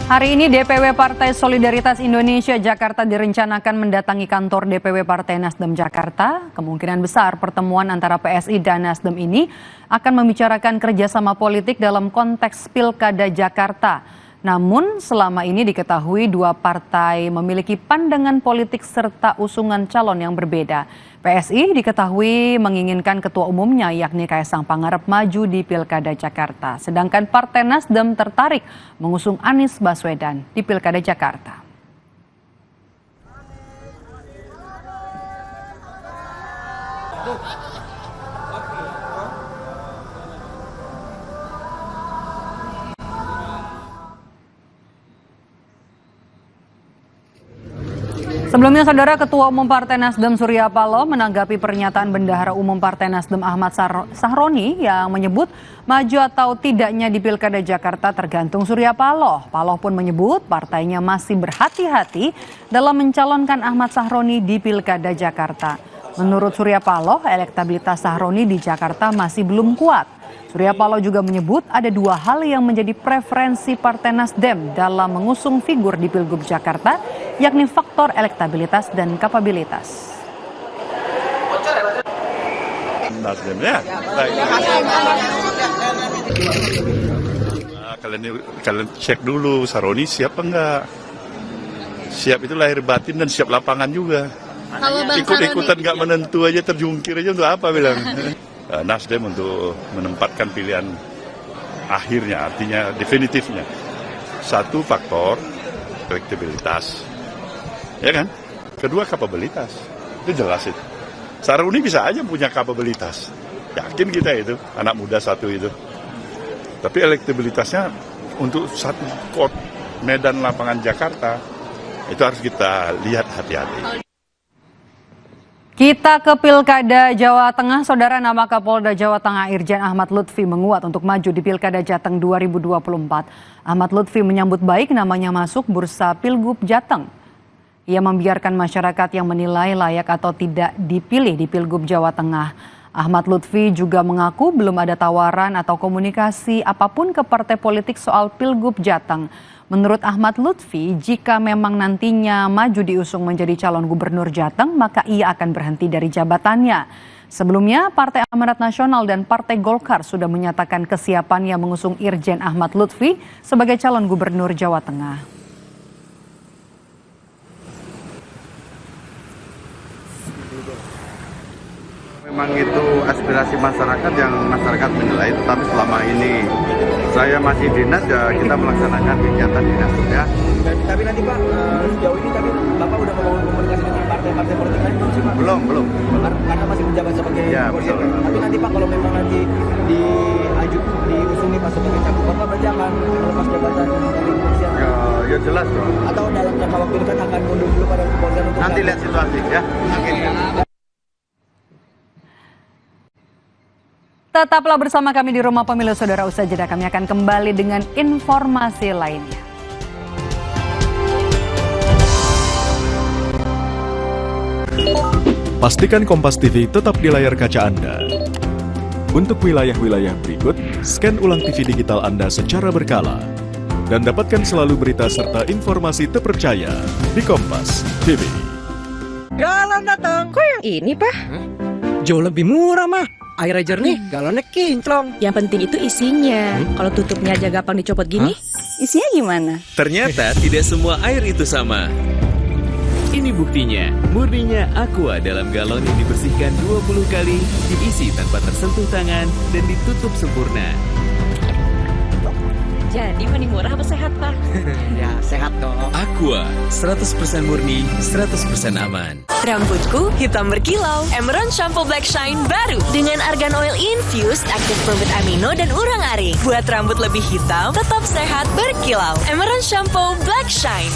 Hari ini DPW Partai Solidaritas Indonesia Jakarta direncanakan mendatangi kantor DPW Partai Nasdem Jakarta. Kemungkinan besar pertemuan antara PSI dan Nasdem ini akan membicarakan kerjasama politik dalam konteks Pilkada Jakarta. Namun selama ini diketahui dua partai memiliki pandangan politik serta usungan calon yang berbeda. PSI diketahui menginginkan ketua umumnya yakni Kaisang Pangarep maju di Pilkada Jakarta. Sedangkan Partai Nasdem tertarik mengusung Anies Baswedan di Pilkada Jakarta. Sebelumnya, Saudara, Ketua Umum Partai Nasdem Surya Paloh menanggapi pernyataan Bendahara Umum Partai Nasdem Ahmad Sahroni yang menyebut maju atau tidaknya di Pilkada Jakarta tergantung Surya Paloh. Paloh pun menyebut partainya masih berhati-hati dalam mencalonkan Ahmad Sahroni di Pilkada Jakarta. Menurut Surya Paloh, elektabilitas Sahroni di Jakarta masih belum kuat. Surya Paloh juga menyebut ada dua hal yang menjadi preferensi Partai Nasdem dalam mengusung figur di Pilgub Jakarta, yakni faktor elektabilitas dan kapabilitas. Nasdem ya, kalian cek dulu Sahroni siap enggak? Siap itu lahir batin dan siap lapangan juga. Ikut-ikutan nggak menentu aja, terjungkir aja untuk apa bilang? Nasdem untuk menempatkan pilihan akhirnya, artinya definitifnya. Satu faktor elektabilitas, ya kan? Kedua kapabilitas, itu jelas itu. Sahroni bisa aja punya kapabilitas, yakin kita itu, anak muda satu itu. Tapi elektabilitasnya untuk satu medan lapangan Jakarta, itu harus kita lihat hati-hati. Kita ke Pilkada Jawa Tengah, Saudara. Nama Kapolda Jawa Tengah Irjen Ahmad Lutfi menguat untuk maju di Pilkada Jateng 2024. Ahmad Lutfi menyambut baik namanya masuk bursa Pilgub Jateng. Ia membiarkan masyarakat yang menilai layak atau tidak dipilih di Pilgub Jawa Tengah. Ahmad Lutfi juga mengaku belum ada tawaran atau komunikasi apapun ke partai politik soal Pilgub Jateng. Menurut Ahmad Lutfi, jika memang nantinya maju diusung menjadi calon gubernur Jateng, maka ia akan berhenti dari jabatannya. Sebelumnya, Partai Amanat Nasional dan Partai Golkar sudah menyatakan kesiapannya mengusung Irjen Ahmad Lutfi sebagai calon gubernur Jawa Tengah. Memang itu aspirasi masyarakat yang masyarakat menilai, tetapi selama ini saya masih dinas, ya kita melaksanakan kegiatan dinas ya. Tapi nanti Pak, sejauh ini tapi Bapak udah membangun komunikasi dengan partai-partai politik lain belum sih Pak? Belum. Karena masih menjabat sebagai ya, betul. Tapi nanti Pak, kalau memang nanti diusungi Pak sebagai cagup, Bapak berarti akan melepas jabatan dari kepolisian? Ya jelas dong. Atau dalam jangka waktu dekat akan mundur dulu pada kepolisian untuk nanti lihat situasi ya. Tetaplah bersama kami di Rumah Pemilu, Saudara. Usai jeda kami akan kembali dengan informasi lainnya. Pastikan Kompas TV tetap di layar kaca Anda. Untuk wilayah-wilayah berikut, scan ulang TV digital Anda secara berkala. Dan dapatkan selalu berita serta informasi terpercaya di Kompas TV. Galon datang. Kok yang ini, Pak? Jauh lebih murah, mah. Airnya jernih, galonnya kinclong. Yang penting itu isinya. Kalau tutupnya aja gampang dicopot gini, isinya gimana? Ternyata tidak semua air itu sama. Ini buktinya, murninya Aqua dalam galon yang dibersihkan 20 kali, diisi tanpa tersentuh tangan, dan ditutup sempurna. Jadi mending murah apa sehat, Pak? Ya, sehat dong. Aqua, 100% murni, 100% aman. Rambutku hitam berkilau. Emerald Shampoo Black Shine baru dengan argan oil infused, aktif probit amino dan urang-aring. Buat rambut lebih hitam, tetap sehat berkilau. Emerald Shampoo Black Shine.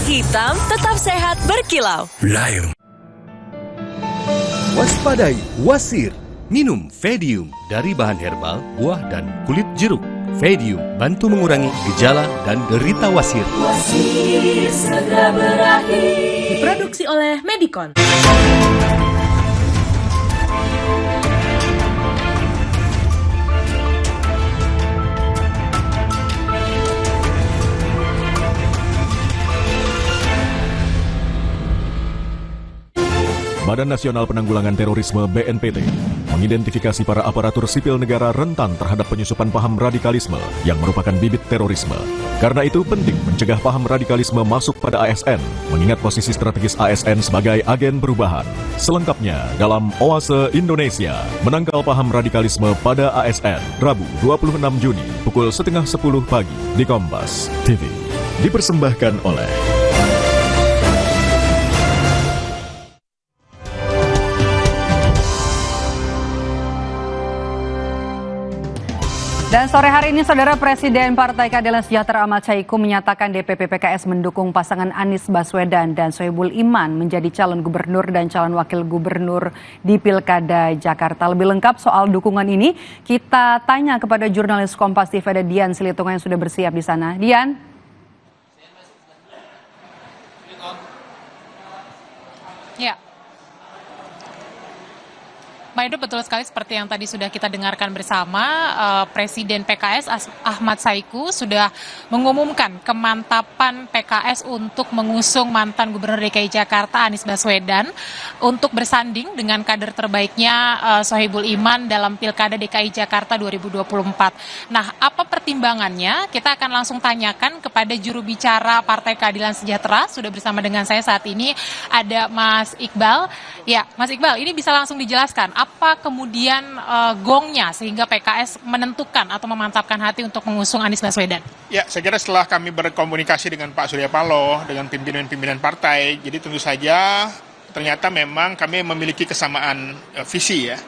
Hitam, tetap sehat berkilau. Lion. Waspadai wasir. Minum Vedium dari bahan herbal, buah, dan kulit jeruk. Vedium bantu mengurangi gejala dan derita wasir. Wasir segera berakhir. Diproduksi oleh Medicon. Badan Nasional Penanggulangan Terorisme (BNPT) mengidentifikasi para aparatur sipil negara rentan terhadap penyusupan paham radikalisme yang merupakan bibit terorisme. Karena itu penting mencegah paham radikalisme masuk pada ASN, mengingat posisi strategis ASN sebagai agen perubahan. Selengkapnya dalam Oase Indonesia, menangkal paham radikalisme pada ASN, Rabu 26 Juni pukul 9:30 pagi di Kompas TV. Dipersembahkan oleh Dan sore hari ini, Saudara, Presiden Partai Keadilan Sejahtera Ahmad Saiku menyatakan DPP PKS mendukung pasangan Anies Baswedan dan Sohibul Iman menjadi calon gubernur dan calon wakil gubernur di Pilkada Jakarta. Lebih lengkap soal dukungan ini, kita tanya kepada jurnalis Kompas TV ada Dian Silitonga yang sudah bersiap di sana. Dian? Ya. Maido, betul sekali seperti yang tadi sudah kita dengarkan bersama, Presiden PKS Ahmad Saiku sudah mengumumkan kemantapan PKS untuk mengusung mantan Gubernur DKI Jakarta Anies Baswedan untuk bersanding dengan kader terbaiknya Sohibul Iman dalam Pilkada DKI Jakarta 2024. Nah, apa pertimbangannya? Kita akan langsung tanyakan kepada juru bicara Partai Keadilan Sejahtera. Sudah bersama dengan saya saat ini ada Mas Iqbal. Ya, Mas Iqbal, ini bisa langsung dijelaskan apa kemudian gongnya sehingga PKS menentukan atau memantapkan hati untuk mengusung Anies Baswedan? Ya, saya kira setelah kami berkomunikasi dengan Pak Surya Paloh, dengan pimpinan-pimpinan partai, jadi tentu saja ternyata memang kami memiliki kesamaan visi ya.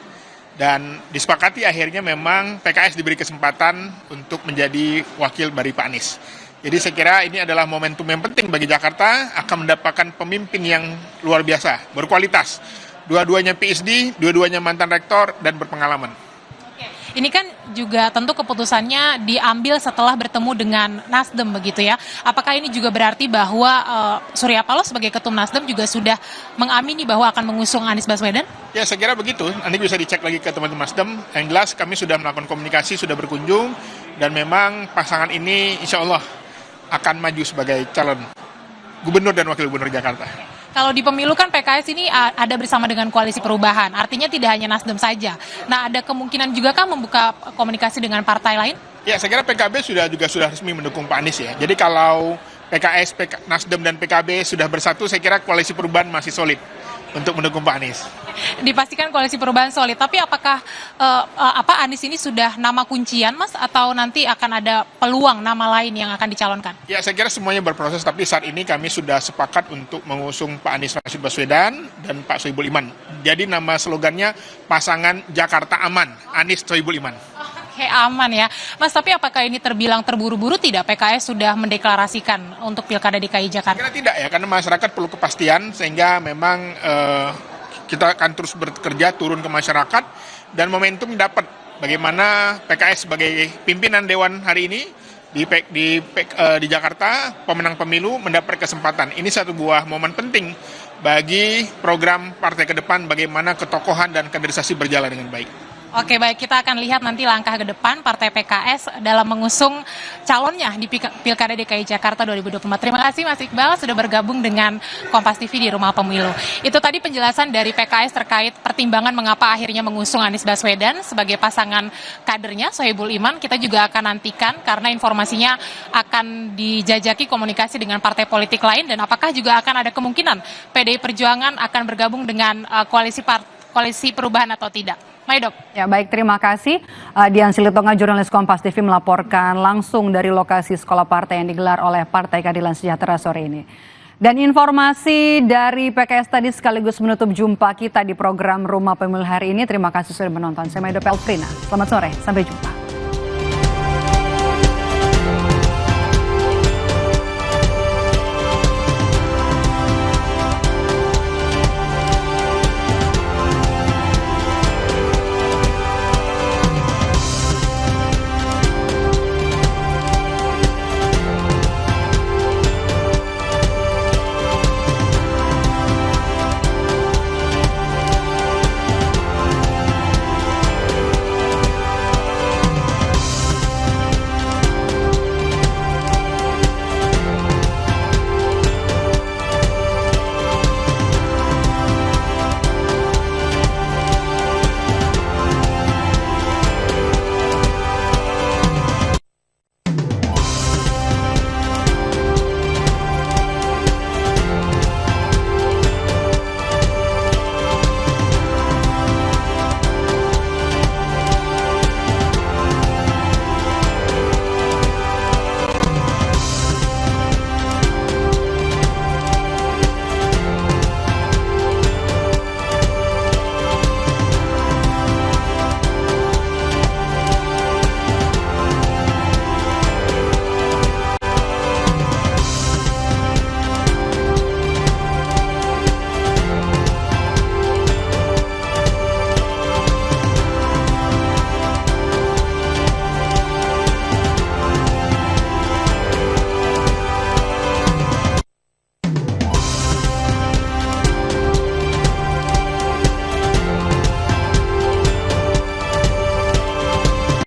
Dan disepakati akhirnya memang PKS diberi kesempatan untuk menjadi wakil dari Pak Anies. Jadi saya kira ini adalah momentum yang penting bagi Jakarta, akan mendapatkan pemimpin yang luar biasa, berkualitas. Dua-duanya PhD, dua-duanya mantan rektor, dan berpengalaman. Oke. Ini kan juga tentu keputusannya diambil setelah bertemu dengan Nasdem begitu ya. Apakah ini juga berarti bahwa Surya Paloh sebagai ketum Nasdem juga sudah mengamini bahwa akan mengusung Anies Baswedan? Ya, saya kira begitu. Nanti bisa dicek lagi ke teman-teman Nasdem. Yang jelas kami sudah melakukan komunikasi, sudah berkunjung, dan memang pasangan ini insya Allah akan maju sebagai calon gubernur dan wakil gubernur Jakarta. Kalau di pemilu kan PKS ini ada bersama dengan Koalisi Perubahan, artinya tidak hanya Nasdem saja. Nah, ada kemungkinan juga kan membuka komunikasi dengan partai lain? Ya, saya kira PKB sudah resmi mendukung Pak Anies ya. Jadi kalau PKS, Nasdem dan PKB sudah bersatu, saya kira Koalisi Perubahan masih solid untuk mendukung Pak Anies. Dipastikan Koalisi Perubahan solid, tapi apakah Anies ini sudah nama kuncian, Mas, atau nanti akan ada peluang nama lain yang akan dicalonkan? Ya, saya kira semuanya berproses, tapi saat ini kami sudah sepakat untuk mengusung Pak Anies Baswedan dan Pak Sohibul Iman. Jadi nama slogannya pasangan Jakarta Aman, Anies Sohibul Iman. Oke, aman ya. Mas, tapi apakah ini terbilang terburu-buru tidak PKS sudah mendeklarasikan untuk Pilkada DKI Jakarta? Saya kira tidak ya, karena masyarakat perlu kepastian sehingga memang kita akan terus bekerja turun ke masyarakat dan momentum dapat bagaimana PKS sebagai pimpinan Dewan hari ini di Jakarta, pemenang pemilu mendapat kesempatan. Ini satu buah momen penting bagi program partai ke depan bagaimana ketokohan dan kaderisasi berjalan dengan baik. Oke, baik, kita akan lihat nanti langkah ke depan Partai PKS dalam mengusung calonnya di Pilkada DKI Jakarta 2024. Terima kasih Mas Iqbal sudah bergabung dengan Kompas TV di Rumah Pemilu. Itu tadi penjelasan dari PKS terkait pertimbangan mengapa akhirnya mengusung Anies Baswedan sebagai pasangan kadernya Sohibul Iman. Kita juga akan nantikan karena informasinya akan dijajaki komunikasi dengan partai politik lain dan apakah juga akan ada kemungkinan PDI Perjuangan akan bergabung dengan koalisi perubahan atau tidak. Maidop. Ya, baik, terima kasih. Dian Silitonga, jurnalis Kompas TV melaporkan langsung dari lokasi sekolah partai yang digelar oleh Partai Keadilan Sejahtera sore ini. Dan informasi dari PKS tadi sekaligus menutup jumpa kita di program Rumah Pemilu hari ini. Terima kasih sudah menonton. Saya Maidop Elfrina. Selamat sore, sampai jumpa.